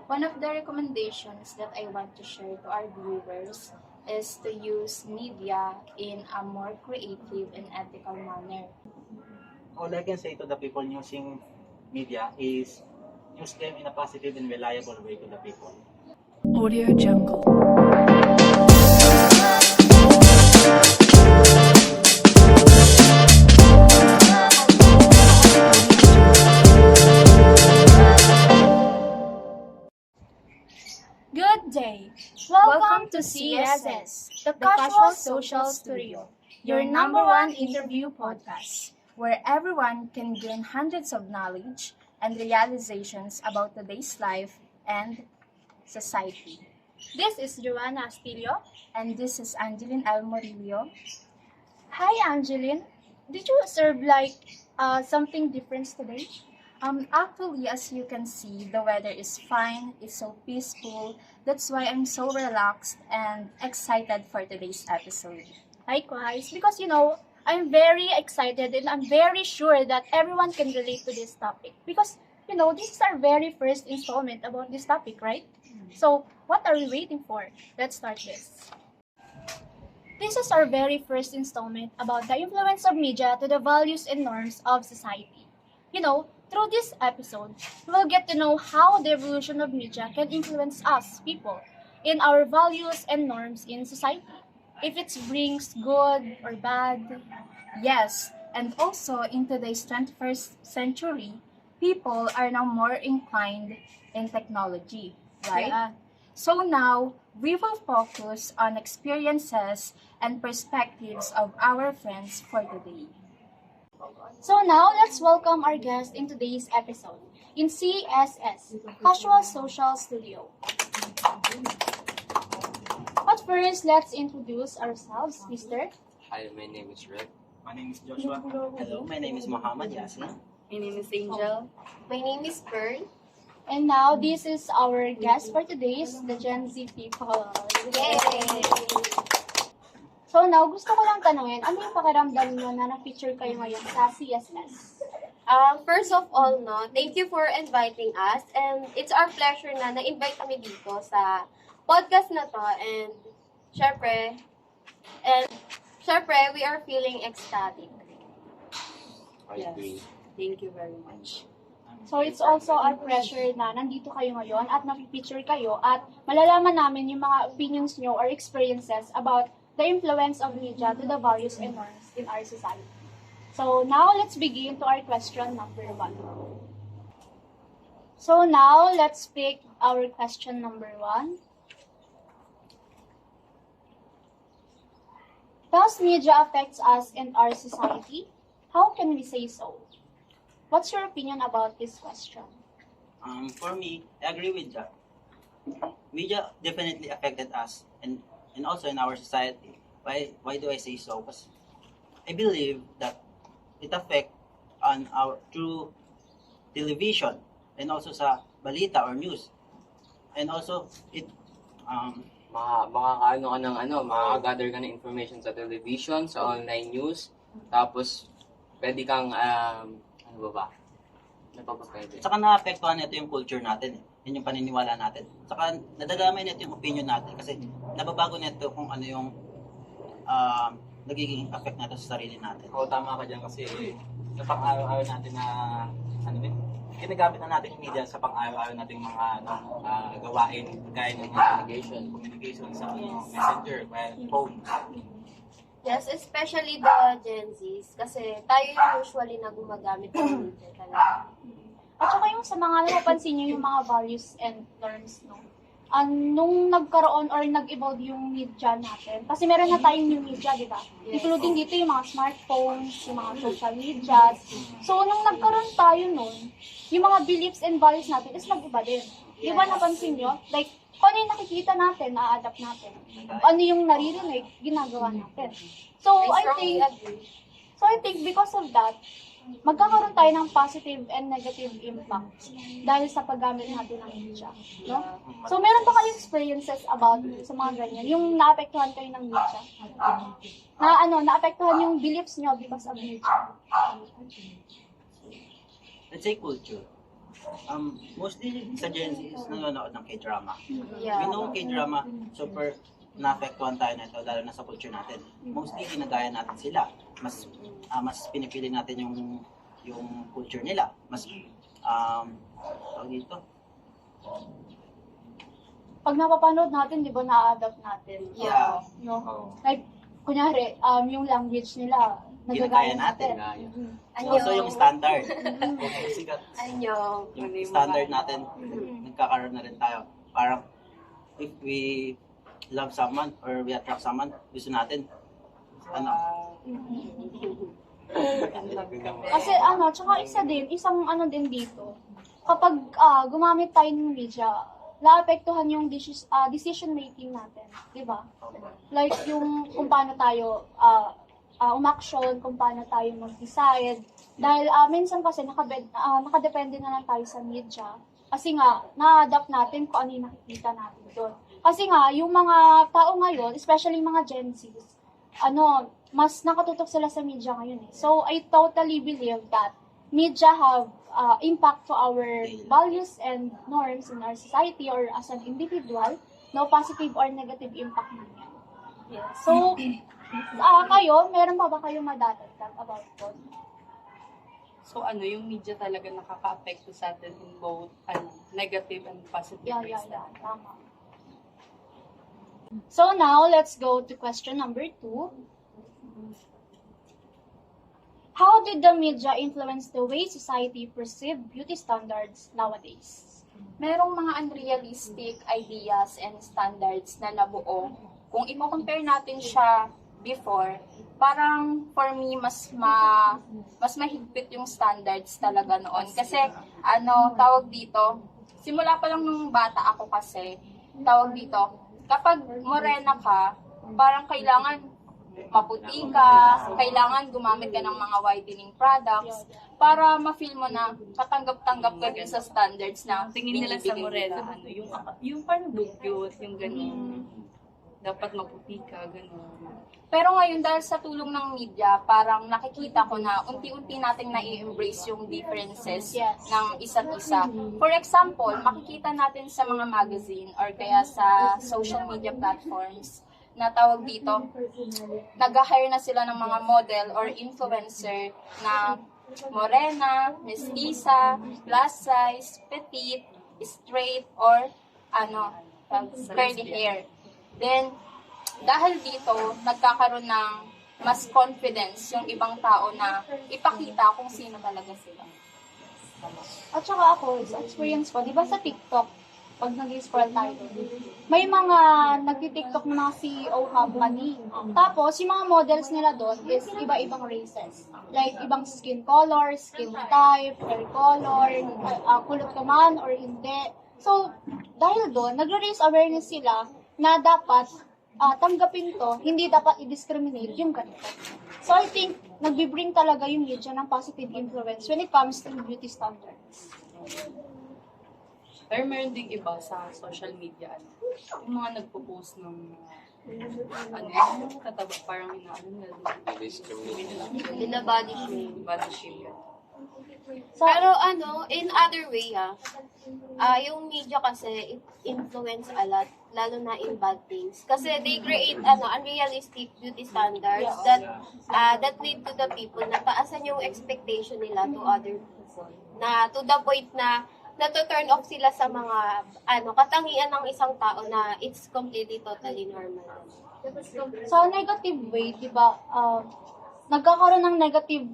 One of the recommendations that I want to share to our viewers is to use media in a more creative and ethical manner. All I can say to the people using media is use them in a positive and reliable way to the people. Audio Jungle. Good day! Welcome to CSS, the Casual Social Studio, your number one interview podcast, where everyone can gain hundreds of knowledge and realizations about today's life and society. This is Joanna Astilio. And this is Angeline L. Morillo. Hi, Angeline. Did you serve something different today? Actually, as you can see, the weather is fine, it's so peaceful. That's why I'm so relaxed and excited for today's episode. Likewise, because I'm very excited and I'm very sure that everyone can relate to this topic. Because, this is our very first installment about this topic, right? So, what are we waiting for? Let's start this. This is our very first installment about the influence of media to the values and norms of society. Through this episode, we will get to know how the evolution of media can influence us, people, in our values and norms in society. If it brings good or bad. Yes, and also in today's 21st century, people are now more inclined in technology, right? Yeah. So now, we will focus on experiences and perspectives of our friends for today. So now, let's welcome our guest in today's episode in CSS, Casual Social Studio. But first, let's introduce ourselves, Mr. Hi, my name is Red. My name is Joshua. Hello, my name is Muhammad Yasin. My name is Angel. My name is Pearl. And now, this is our guest for today, is the Gen Z people. Yay! So now, gusto ko lang tanungin, ano yung pakiramdam nyo na na-feature kayo ngayon sa CSS? First of all, thank you for inviting us. And it's our pleasure na na-invite kami dito sa podcast na to. And syempre, we are feeling ecstatic. I agree. Thank you very much. So it's also our pleasure na nandito kayo ngayon at na-feature kayo at malalaman namin yung mga opinions nyo or experiences about the influence of media to the values and norms in our society. So now, let's begin to our question number 1. So now, let's pick our question number 1. Does media affects us and our society? How can we say so? What's your opinion about this question? For me, I agree with that. Media definitely affected us and also in our society. Why do I say so? Because I believe that it affect on our through television and also sa balita or news. And also it Makaka-gather ka ng information sa television, sa online news, tapos pwede kang ano ba? Napapapwede. saka naapektuhan nito yung culture natin. Yun yung paniniwala natin. Saka nadadamay nito yung opinion natin kasi nababago nito kung ano yung nagiging effect natin sa sarili natin. Oo, tama ka dyan kasi sa pang-araw-araw natin na ginagamit na natin yung media sa pang-araw-araw nating mga gawain gaya ng communication sa messenger, phone. Yes, especially the Gen Zs. Kasi tayo yung usually na gumagamit ng media talaga. At saka yung sa mga napapansin nyo yung mga values and norms, nung nagkaroon or nag-evolve yung media natin. Kasi meron na tayong new media, di ba? Yes. Including dito yung mga smartphones, yung mga social medias. So, nung nagkaroon tayo nun, yung mga beliefs and values natin is nag-iba din. Di ba napansin nyo? Like, kung ano yung nakikita natin, na-adapt natin. Ano yung naririnig, ginagawa natin. So, I I strongly think, agree. because of that, magkakaroon tayo ng positive and negative impact dahil sa paggamit natin ng media, no? So, meron ba kayong experiences about sa mga ganyan? Yung naapektuhan kayo ng media? Naapektuhan yung beliefs nyo because of media? Let's say culture. Mostly sa Gen Z is nanonood ng K-drama. Yeah. We know K-drama, super naapektuhan tayo nito, lalo na sa culture natin. Mostly, ginagaya natin sila. Mas pinipili natin yung culture nila. Mas, tawag dito, Pag napapanood natin, di ba, na-adapt natin. Yeah. No? Oo. Like, kunyari, yung language nila, ginagaya nagagaya natin. Gaya. Also yung standard. Sikat. Anyo. Standard natin, nagkakaroon na rin tayo. Parang, if we love someone or we attract someone, gusto natin, Kasi tsaka isang din dito, kapag gumamit tayo ng media, naapektuhan yung decision making natin, di ba? Like yung kung paano tayo umaksyon, kung paano tayo mag-decide. Dahil minsan kasi nakadepende na lang tayo sa media. Kasi nga, na-adapt natin kung ano yung nakikita natin doon. Kasi nga, yung mga tao ngayon, especially mga Gen Zs, mas nakatutok sila sa media ngayon eh. So, I totally believe that media have impact to our values and norms in our society or as an individual, no positive or negative impact man yan. Yeah. So, kayo, meron pa ba kayong madadagdag about it? So yung media talaga nakaka-apekto sa atin in both negative and positive ways. Yeah. Tama. So now, let's go to question number 2. How did the media influence the way society perceive beauty standards nowadays? Merong mga unrealistic ideas and standards na nabuo. Kung i-compare natin siya before, parang for me mas mahigpit yung standards talaga noon. Kasi tawag dito, simula pa lang nung bata ako kasi, tawag dito, kapag morena ka, parang kailangan maputi ka, kailangan gumamit ka ng mga whitening products para ma-feel mo na katanggap-tanggap ka din sa standards na Tingin nila sa binibigay morena, nila. yung parang dugyot, yung gano'n. Dapat maputi ka, gano'n. Pero ngayon, dahil sa tulong ng media, parang nakikita ko na unti-unti nating nai-embrace yung differences ng isa't isa. For example, makikita natin sa mga magazine or kaya sa social media platforms na tawag dito, nag-hire na sila ng mga model or influencer na morena, mestiza, plus size, petite, straight, or curly hair. Then, dahil dito, nagkakaroon ng mas confidence yung ibang tao na ipakita kung sino talaga sila. At saka ako, sa experience ko, di ba sa TikTok, pag nag-scroll tayo, may mga nagti-TikTok na mga CEO company. Tapos, yung mga models nila doon is iba-ibang races. Like, ibang skin color, skin type, hair color, kulot ka man or hindi. So, dahil doon, nagre-raise awareness sila na dapat tanggapin to, hindi dapat i-discriminate yung ganito. So, I think, nagbi-bring talaga yung media ng positive influence when it comes to beauty standards. Pero meron ding iba sa social media, yung mga nagpo-post ng kataba, parang Binabody shame. body shame. Pero in other way, yung media kasi, it influence a lot, lalo na in bad things. Kasi they create, unrealistic beauty standards that lead to the people na taasan yung expectation nila to other people. Na to the point na to-turn off sila sa mga, katangian ng isang tao na it's completely, totally normal. Sa negative way, di ba, nagkakaroon ng negative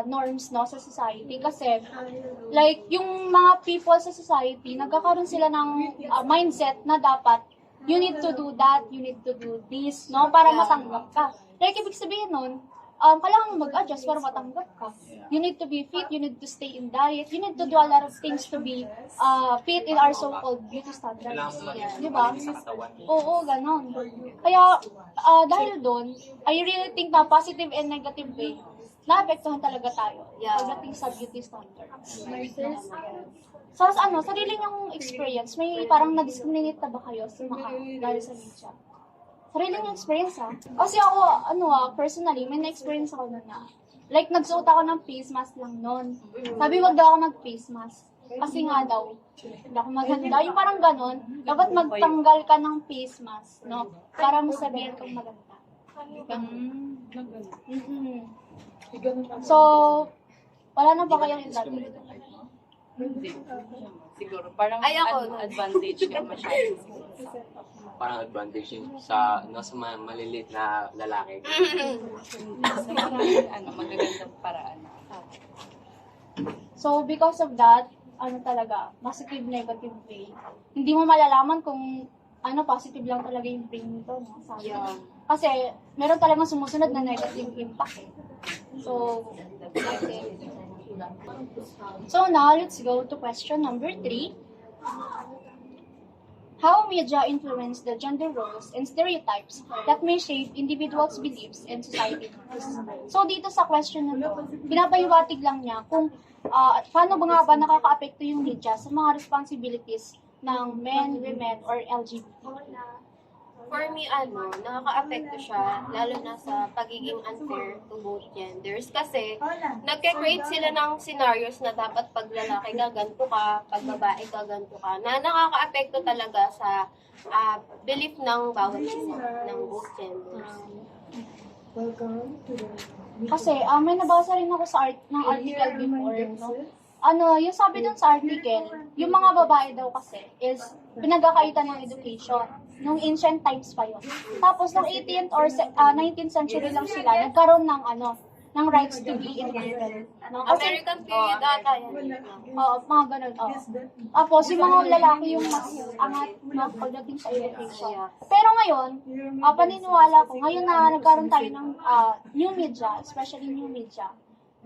norms no sa society kasi like yung mga people sa society nagkakaroon sila ng mindset na dapat you need to do that, you need to do this no para matanggap ka. Like ibig sabihin nun, kailangan mo mag-adjust para matanggap ka. You need to be fit, you need to stay in diet, you need to do a lot of things to be fit in our so-called beauty standards. Di ba? Oo, ganon. Kaya, dahil doon, I really think na positive and negative way, naapektuhan talaga tayo pagdating sa beauty standards. Sa sarili niyong experience, may parang na-discriminate na ba kayo sa dahil sa media? Sarili niyong experience Kasi ako, personally, may na-experience ako nun na. Like, nagsuot ako ng face mask lang nun. Sabi, wag daw ako mag-face mask. Kasi nga daw, hindi ako maganda. Yung parang ganon, dapat magtanggal ka ng face mask, no? Para masabihin kang maganda. Mm-mm. So, wala na ba kayong lagi? Hindi. Siguro, parang Ay, ako. advantage ka masyado. Parang advantage yun sa, sa maliliit na lalaki. Sa mga, magagandang paraan. So, because of that, positive, negative way. Hindi mo malalaman kung positive lang talaga yung brain nito, no? Sabi. Yeah. Kasi, meron talagang sumusunod na negative impact. So, now, let's go to question number 3. How media influence the gender roles and stereotypes that may shape individuals' beliefs and society norms. So, dito sa question na to, pinapahiwatig lang niya kung paano ba nga ba nakaka-apekto yung media sa mga responsibilities ng men, women, or LGBT. For me, nakaka-apekto siya, lalo na sa pagiging unfair to both genders. Kasi, nagka-create sila ng scenarios na dapat pag lalaki gaganto ka, pag babae gaganto ka, na nakaka-apekto talaga sa belief ng bawat isa, ng both genders. Kasi, may nabasa rin ako sa article before, no? Yung sabi dun sa article, yung mga babae daw kasi is pinagkakaitan ng education. Nung ancient times pa yun. Tapos, nung 18th or 19th century lang sila, nagkaroon ng rights to be independent. No? Kasi, American period ata yan. mga ganun, Tapos, yung mga lalaki yung mas angat, no, pagdating sa education. Pero ngayon, paniniwala ko, ngayon na nagkaroon tayo ng new media, especially new media,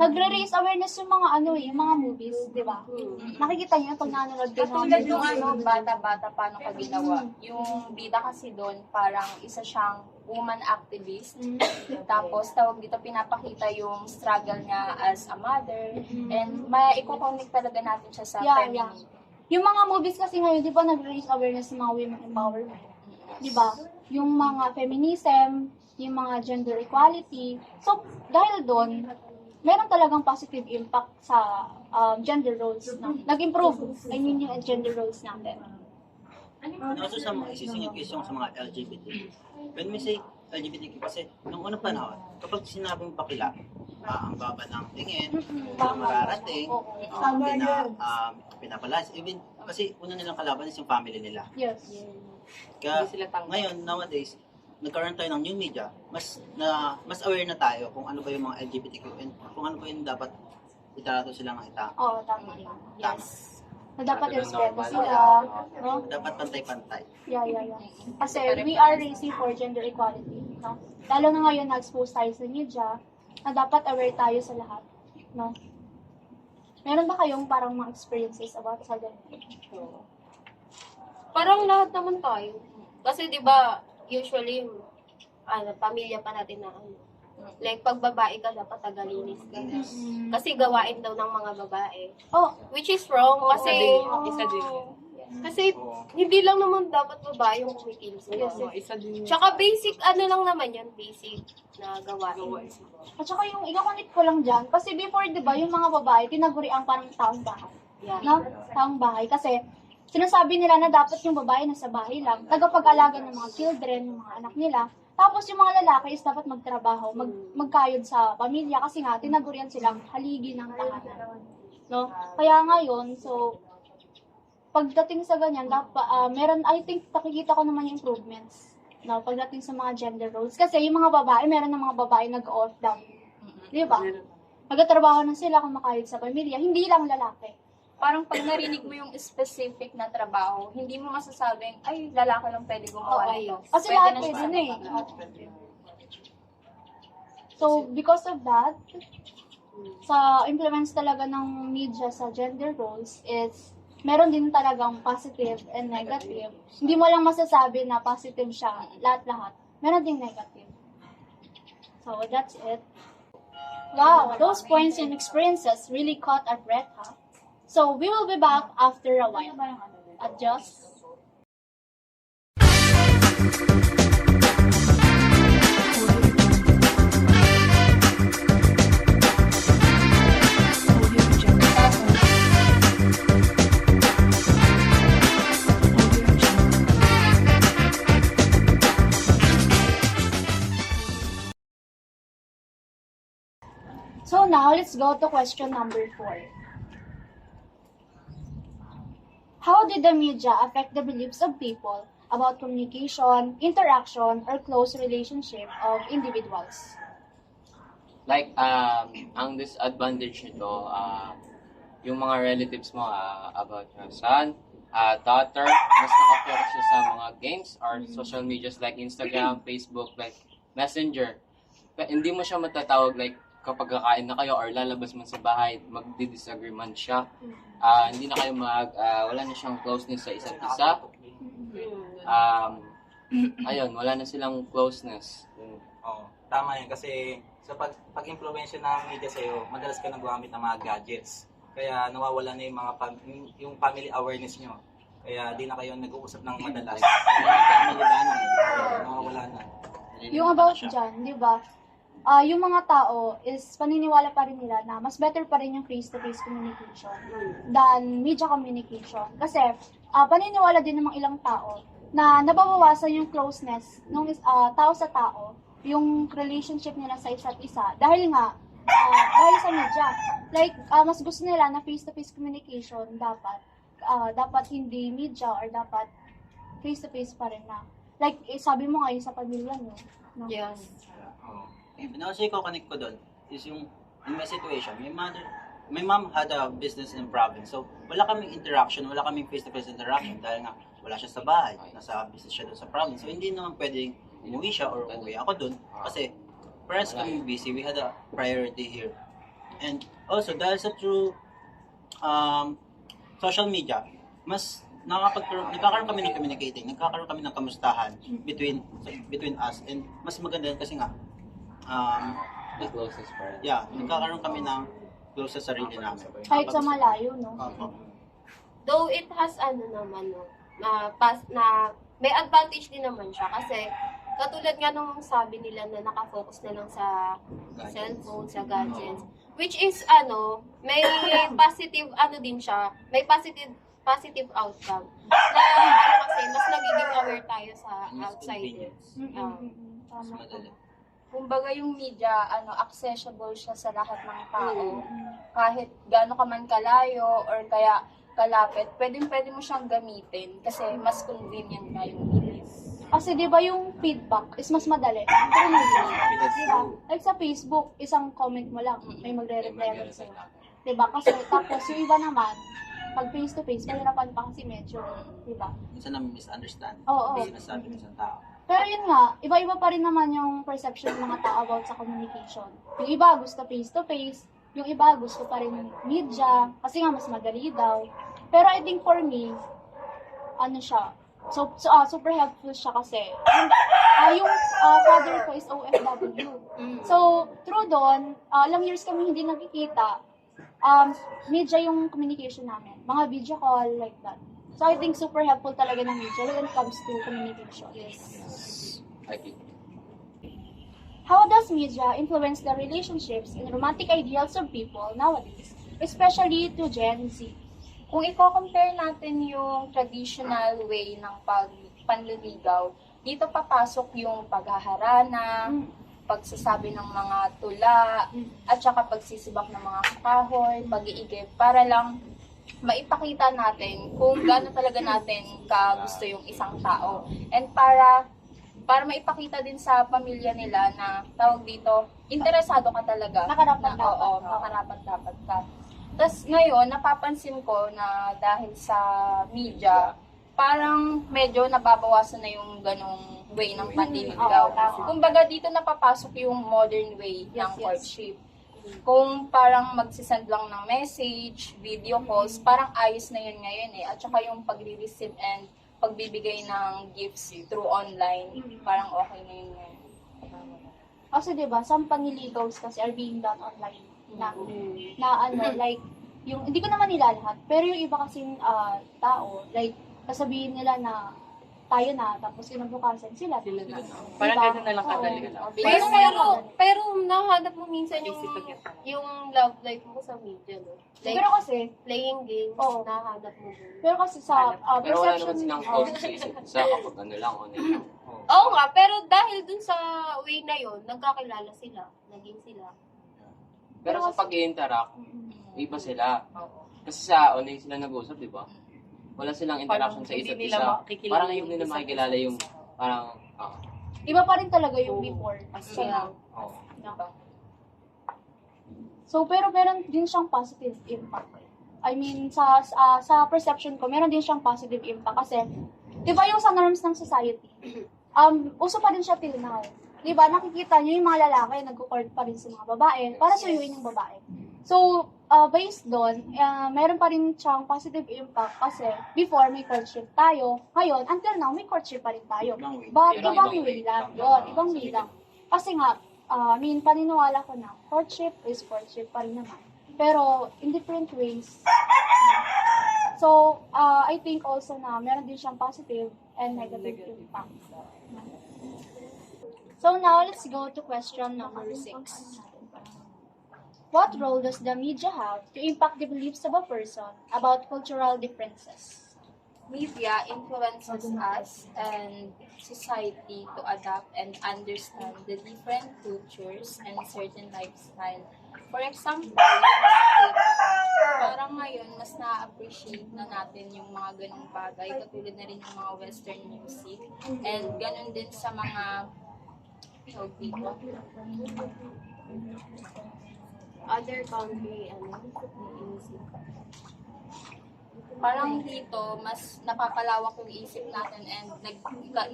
nagre-raise awareness yung mga yung mga movies, di ba? Nakikita niyo pag nanonood kayo ng Katulad nung bata-bata paano ka ginawa. Yung bida kasi doon, parang isa siyang woman activist. Tapos, tawag dito, pinapakita yung struggle niya as a mother. And mai-connect talaga natin siya sa feminism. Yung mga movies kasi ngayon, di ba nag-raise awareness ng mga women empowerment? Di ba? Yung mga feminism, yung mga gender equality. So, dahil doon, meron talagang positive impact sa gender roles. No? Nag-improve, yung gender roles natin. And also sa mga isisingit ko sa mga LGBT. When we say LGBTQ kasi, nung unang panahon, kapag sinabing bakla, ang baba ng tingin, mararating, pinapalas. Even, kasi una nilang kalaban is yung family nila. Yes. Kaya, ngayon, nowadays, nagkaroon tayo ng new media, mas aware na tayo kung ano ba yung mga LGBTQ and kung ano ba yung dapat itarato sila ng ita. Oo, tama. Yes. Na dapat i-respeto sila. No? Dapat pantay-pantay. Yeah. Kasi we are racing for gender equality. No? Lalo na ngayon na-expose tayo sa media, na dapat aware tayo sa lahat. No? Meron ba kayong parang mga experiences about sa ganito? Parang lahat naman tayo. Kasi di ba usually, pamilya pa natin na like, pag babae ka, dapat tagalinis ka. Kasi gawain daw ng mga babae. Oh, Which is wrong, kasi, Isa din yun. kasi, hindi lang naman dapat babae yung kumikilos. Isa din yun. Tsaka basic, lang naman yan, basic na gawain. at saka yung ikakonit ko lang dyan, kasi before, di ba, yung mga babae, tinaguri ang parang taong bahay. Yeah. No? Taong bahay. Kasi, sinasabi nila na dapat yung babae nasa bahay lang, tagapag-alaga ng mga children, ng mga anak nila. Tapos yung mga lalaki is dapat magtrabaho, magkayod sa pamilya kasi nga tinagurian silang haligi ng tahanan. No? Kaya ngayon, so pagdating sa ganyan, meron, I think nakikita ko naman yung improvements. No, pagdating sa mga gender roles kasi yung mga babae, meron ng mga babae nag-off down. Di ba? Magtatrabaho na sila kung makayod sa pamilya, hindi lang lalaki. Parang pag narinig mo yung specific na trabaho, hindi mo masasabing, ay, lalaki lang pwede gumawa nito. Kasi lahat pwede na eh. So, because of that, sa influence talaga ng media sa gender roles is, meron din talagang positive and negative. Hindi mo lang masasabi na positive siya, lahat-lahat. Meron din negative. So, that's it. Wow, those points and experiences really caught our breath, huh? So, we will be back after a while. Adjust. Audio Jungle. So now, let's go to question number 4. How did the media affect the beliefs of people about communication, interaction, or close relationship of individuals? Like, ang disadvantage nito, yung mga relatives mo about your son, daughter, mas nakafocus siya sa mga games or social medias like Instagram, Facebook, like Messenger. Hindi mo siya matatawag like kapag kakain na kayo or lalabas man sa bahay, magdi-disagree man siya. Hindi na kayo wala na siyang closeness sa isa't isa. Ayun, wala na silang closeness. Oo, tama yan kasi sa pag-impluwensya ng media sa'yo, madalas ka nang gumamit ng mga gadgets. Kaya nawawala na yung mga yung family awareness nyo. Kaya di na kayo nag-uusap ng madalas. Nawawala na. Yung about dyan, di ba? Yung mga tao is paniniwala pa rin nila na mas better pa rin yung face-to-face communication than media communication. Kasi paniniwala din ng mga ilang tao na nababawasan yung closeness ng tao sa tao, yung relationship nila sa isa't isa. Dahil dahil sa media. Like, mas gusto nila na face-to-face communication dapat hindi media or dapat face-to-face pa rin na. Like, sabi mo ngayon sa pamilya nyo. No? Yes. And also, i-connect ko doon is yung, in my situation, my mom had a business in province. So, wala kaming interaction, wala kaming face-to-face interaction dahil nga wala siya sa bahay, nasa business siya doon sa province. So, hindi naman pwedeng umuwi siya or umuwi ako doon kasi parents kami busy, we had a priority here. And also, dahil sa true social media, mas nagkakaroon kami ng communicating, nagkakaroon kami ng kamustahan between us, and mas maganda kasi nga The closest pa rin. yeah, nagkakaroon kami ng close sa sarili namin. Kahit sa malayo, no? Though it has may advantage din naman siya kasi katulad nga nung sabi nila na nakafocus na lang sa cellphone, sa gadgets, which is may positive din siya, may positive outcome. Na kasi mas nagiging aware tayo sa outside. Tama. Kumbaga yung media, accessible siya sa lahat ng tao. Kahit gaano ka man kalayo or kaya kalapit, pwede mo siyang gamitin kasi mas convenient nga yung bilis. Kasi di ba yung feedback is mas madali. Pero diba? Like sa Facebook, isang comment mo lang, may magre-reply agad sa'yo. Diba? Kasi tapos yung iba naman, pag face-to-face, mahirapan pa kasi medyo. Diba? Minsan namin misunderstand. Oo. Yung sinasabi ng isang tao. Pero yun nga, iba-iba pa rin naman yung perception ng mga tao about sa communication. Yung iba gusto face-to-face, yung iba gusto pa rin media, kasi nga mas madali daw. Pero I think for me, siya, super helpful siya kasi yung father ko is OFW. So, through doon, ilang years kami hindi nagkikita, media yung communication namin. Mga video call, like that. So, I think super helpful talaga ng media when it comes to communication. Yes. Okay. How does media influence the relationships and romantic ideals of people nowadays, especially to Gen Z? Kung i-compare natin yung traditional way ng panliligaw, dito papasok yung paghaharana, pagsasabi ng mga tula, at saka pagsisibak ng mga kahoy, pag-iigib, para lang maipakita natin kung gaano talaga natin kagusto yung isang tao. And para maipakita din sa pamilya nila na tawag dito, interesado ka talaga. Nakarapat-dapat. Oo, nakarapat-dapat ka. Tapos ngayon, napapansin ko na dahil sa media, parang medyo nababawasan na yung ganong way ng panliligaw. Kumbaga dito napapasok yung modern way ng courtship. Kung parang magsisend lang ng message, video calls, parang ayos na yun ngayon eh. At saka yung pagre-receive and pagbibigay ng gifts through online, parang okay na yun ngayon. Kasi diba, some panliligaws kasi are being done online na like, yung, hindi ko naman nila lahat, pero yung iba kasing tao, like, sasabihin nila na tayo na, tapos kinabukasan sila. Parang Diba? gano'n na lang kadali. Pero nahanap mo minsan yung love life mo sa media, no? Like, Pero kasi, playing games, Oo. nahanap mo dun. pero kasi sa Pero wala naman perception, silang close sa isa't isa kapag lang, online lang. Oo nga, pero dahil dun sa way na yon, nagkakilala sila, naging sila. Pero sa pag-interact, iba sila. Kasi sa online sila nag-uusap, di ba? Wala silang interaction sa isa't Hindi nila isa. makikilala Parang yung hindi nila isa't makikilala isa. yung parang Iba pa rin talaga yung before. So, Yeah. oh. So, pero meron din siyang positive impact. I mean, sa perception ko, meron din siyang positive impact kasi, di ba yung sa norms ng society, uso pa din siya till now. Di ba, nakikita niyo yung mga lalaki, nag-court pa rin sa mga babae, para suyuin yung babae. So, based doon, meron pa rin siyang positive impact kasi before may courtship tayo, ngayon, until now, may courtship pa rin tayo. Ibang way. But Ibang ibang way. way lang. Yun, ibang way lang. Kasi nga, paniniwala ko na, courtship is courtship pa rin naman. Pero, in different ways. So, I think also na meron din siyang positive and negative impact. So now, let's go to question number 6. What role does the media have to impact the beliefs of a person about cultural differences? Media influences us and society to adapt and understand the different cultures and certain lifestyle. For example, parang ngayon, mas na-appreciate na natin yung mga ganung bagay, katulad na rin yung mga western music, and ganun din sa mga dito. Other country, music. Parang dito, mas napapalawak yung isip natin and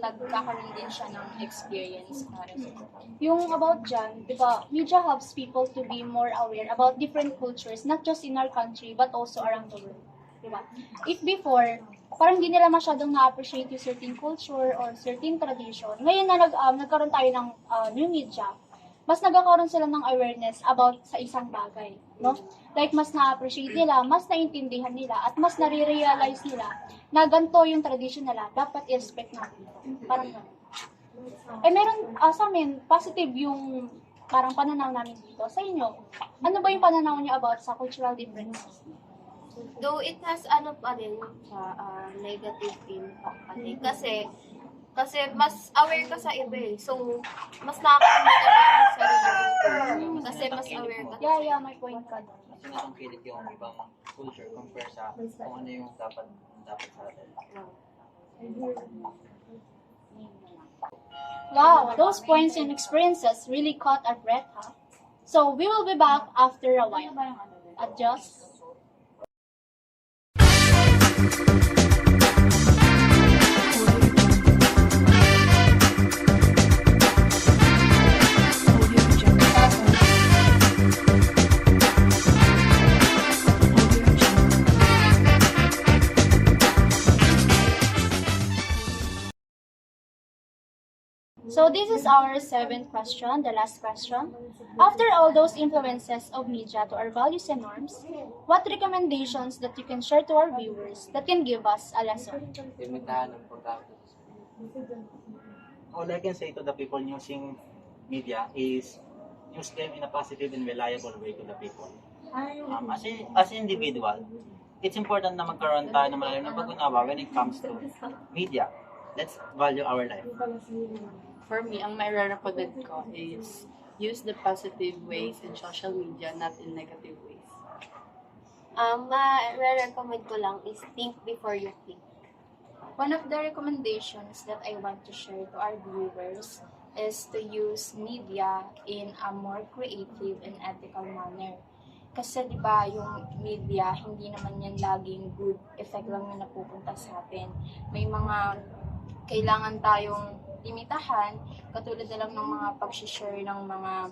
nagkakaroon din siya ng experience para sa Yung about dyan, di ba, media helps people to be more aware about different cultures, not just in our country, but also around the world. Di ba? If before, parang hindi nila masyadong na-appreciate yung certain culture or certain tradition, ngayon na nagkaroon tayo ng new media, mas nagkakaroon sila ng awareness about sa isang bagay, no? Like, mas na-appreciate nila, mas naintindihan nila, at mas nare-realize nila na ganito yung tradition nila, dapat i-respect natin. Parang gano'n. Meron sa amin, positive yung parang pananaw namin dito. Sa inyo, ano ba yung pananaw niyo about sa cultural differences? Though it has pa rin siya, negative impact pa rin. Kasi mas aware ka sa iba eh. So, mas nakakalimutan mo yung sarili mo. Kasi mas aware ka. Yeah, may point ka doon. Mas sinasangkilit yung ibang culture compare sa kung ano yung dapat sa atin. Wow, those points and experiences really caught our breath, huh? So, we will be back after a while. Adjust. Audio Jungle. Audio Jungle. So this is our 7th question, the last question. After all those influences of media to our values and norms, what recommendations that you can share to our viewers that can give us a lesson? Limitahan ng pagkakot. All I can say to the people using media is use them in a positive and reliable way to the people. As an individual, it's important na magkaroon tayo ng malalim na pag-unawa when it comes to media. Let's value our life. For me, ang may recommend ko is use the positive ways in social media, not in negative ways. Ma-recommend ko lang is think before you click. One of the recommendations that I want to share to our viewers is to use media in a more creative and ethical manner. Kasi di ba yung media, hindi naman yan laging good effect lang na napupunta sa atin. May mga kailangan tayong limitahan, katulad na lang ng mga pag-share ng mga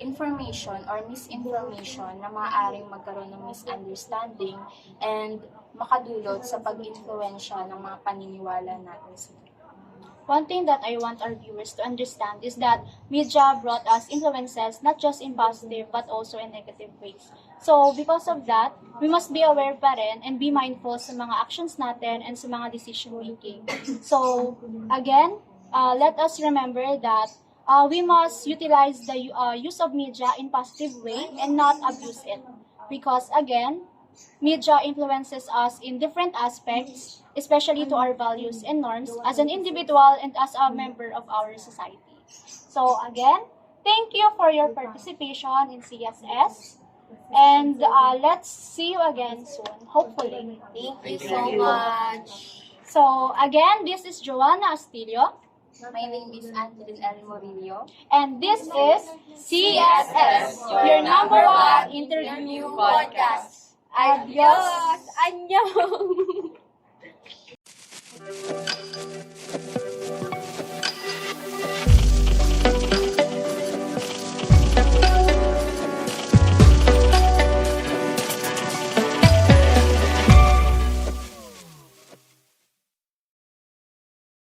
information or misinformation na maaaring magkaroon ng misunderstanding and makadulot sa pag-influensya ng mga paniniwala natin sa One thing that I want our viewers to understand is that media brought us influences not just in positive but also in negative ways. So, because of that, we must be aware pa rin and be mindful sa mga actions natin and sa mga decision making. So, again, let us remember that we must utilize the use of media in positive way and not abuse it. Because again, media influences us in different aspects, especially to our values and norms as an individual and as a member of our society. So again, Thank you for your participation in CSS. And let's see you again soon, hopefully. Thank you Thank so you. much. So again, this is Joanna Astilio. My name is Angeline L. Morillo. And this is CSS, your number one interview podcast. Adios! Annyeong!